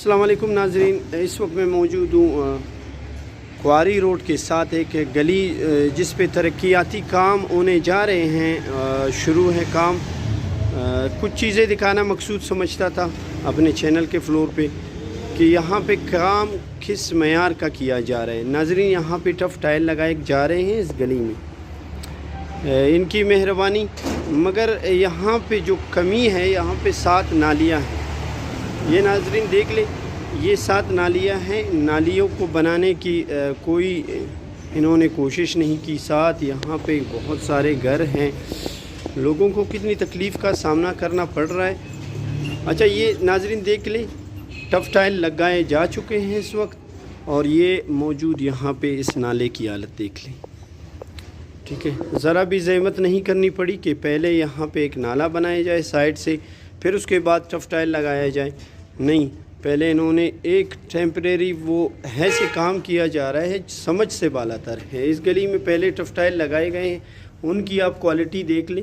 السلام علیکم ناظرین، اس وقت میں موجود ہوں کواری روڈ کے ساتھ ایک گلی جس پہ ترقیاتی کام ہونے جا رہے ہیں، شروع ہے کام۔ کچھ چیزیں دکھانا مقصود سمجھتا تھا اپنے چینل کے فلور پہ کہ یہاں پہ کام کس معیار کا کیا جا رہا ہے۔ ناظرین، یہاں پہ ٹف ٹائل لگائے جا رہے ہیں اس گلی میں، ان کی مہربانی۔ مگر یہاں پہ جو کمی ہے، یہاں پہ 7 نالیاں ہیں۔ یہ ناظرین دیکھ لیں، یہ 7 نالیاں ہیں۔ نالیوں کو بنانے کی کوئی انہوں نے کوشش نہیں کی۔ ساتھ یہاں پہ بہت سارے گھر ہیں، لوگوں کو کتنی تکلیف کا سامنا کرنا پڑ رہا ہے۔ اچھا، یہ ناظرین دیکھ لیں، ٹف ٹائل لگائے جا چکے ہیں اس وقت، اور یہ موجود یہاں پہ اس نالے کی حالت دیکھ لیں۔ ٹھیک ہے، ذرا بھی زحمت نہیں کرنی پڑی کہ پہلے یہاں پہ ایک نالا بنایا جائے سائڈ سے، پھر اس کے بعد ٹف ٹائل لگایا جائے۔ نہیں، پہلے انہوں نے ایک ٹیمپریری وہ ایسے کام کیا جا رہا ہے، سمجھ سے بالا تر ہے۔ اس گلی میں پہلے ٹف ٹائل لگائے گئے ہیں، ان کی آپ کوالٹی دیکھ لیں،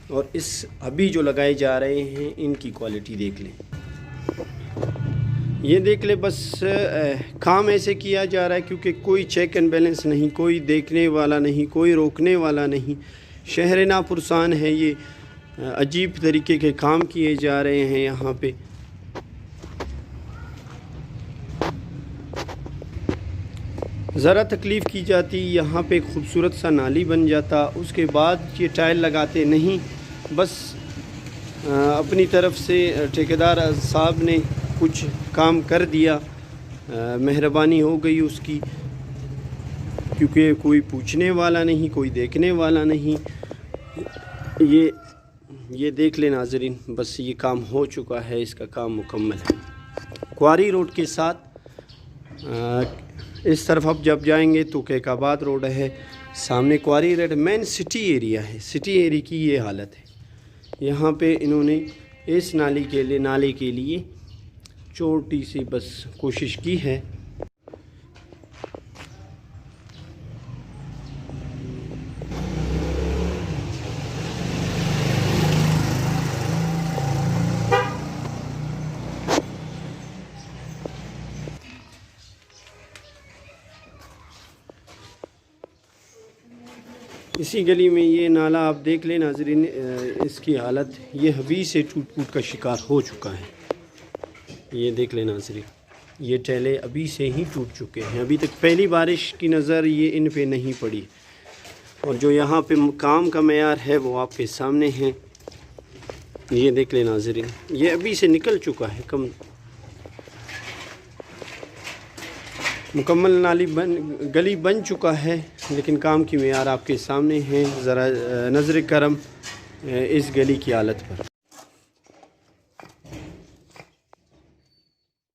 اور اس ابھی جو لگائے جا رہے ہیں ان کی کوالٹی دیکھ لیں۔ یہ دیکھ لیں، بس کام ایسے کیا جا رہا ہے کیونکہ کوئی چیک اینڈ بیلنس نہیں، کوئی دیکھنے والا نہیں، کوئی روکنے والا نہیں۔ شہر ناپرسان ہے، یہ عجیب طریقے کے کام کیے جا رہے ہیں یہاں پہ۔ ذرا تکلیف کی جاتی، یہاں پہ ایک خوبصورت سا نالی بن جاتا، اس کے بعد یہ ٹائل لگاتے نہیں۔ بس اپنی طرف سے ٹھیکیدار صاحب نے کچھ کام کر دیا، مہربانی ہو گئی اس کی، کیونکہ کوئی پوچھنے والا نہیں، کوئی دیکھنے والا نہیں۔ یہ دیکھ لیں ناظرین، بس یہ کام ہو چکا ہے، اس کا کام مکمل ہے۔ کواری روڈ کے ساتھ اس طرف اب جب جائیں گے تو کیک آباد روڈ ہے، سامنے کواری روڈ مین سٹی ایریا ہے۔ سٹی ایریا کی یہ حالت ہے۔ یہاں پہ انہوں نے اس نالے کے لیے چھوٹی سی بس کوشش کی ہے۔ اسی گلی میں یہ نالا آپ دیکھ لیں ناظرین، اس کی حالت یہ ابھی سے ٹوٹ پوٹ کا شکار ہو چکا ہے۔ یہ دیکھ لیں ناظرین، یہ ٹیلے ابھی سے ہی ٹوٹ چکے ہیں، ابھی تک پہلی بارش کی نظر یہ ان پہ نہیں پڑی، اور جو یہاں پہ کام کا معیار ہے وہ آپ کے سامنے ہے۔ یہ دیکھ لیں ناظرین، یہ ابھی سے نکل چکا ہے، مکمل گلی بن چکا ہے، لیکن کام کی معیار آپ کے سامنے ہے۔ ذرا نظر کرم اس گلی کی حالت پر۔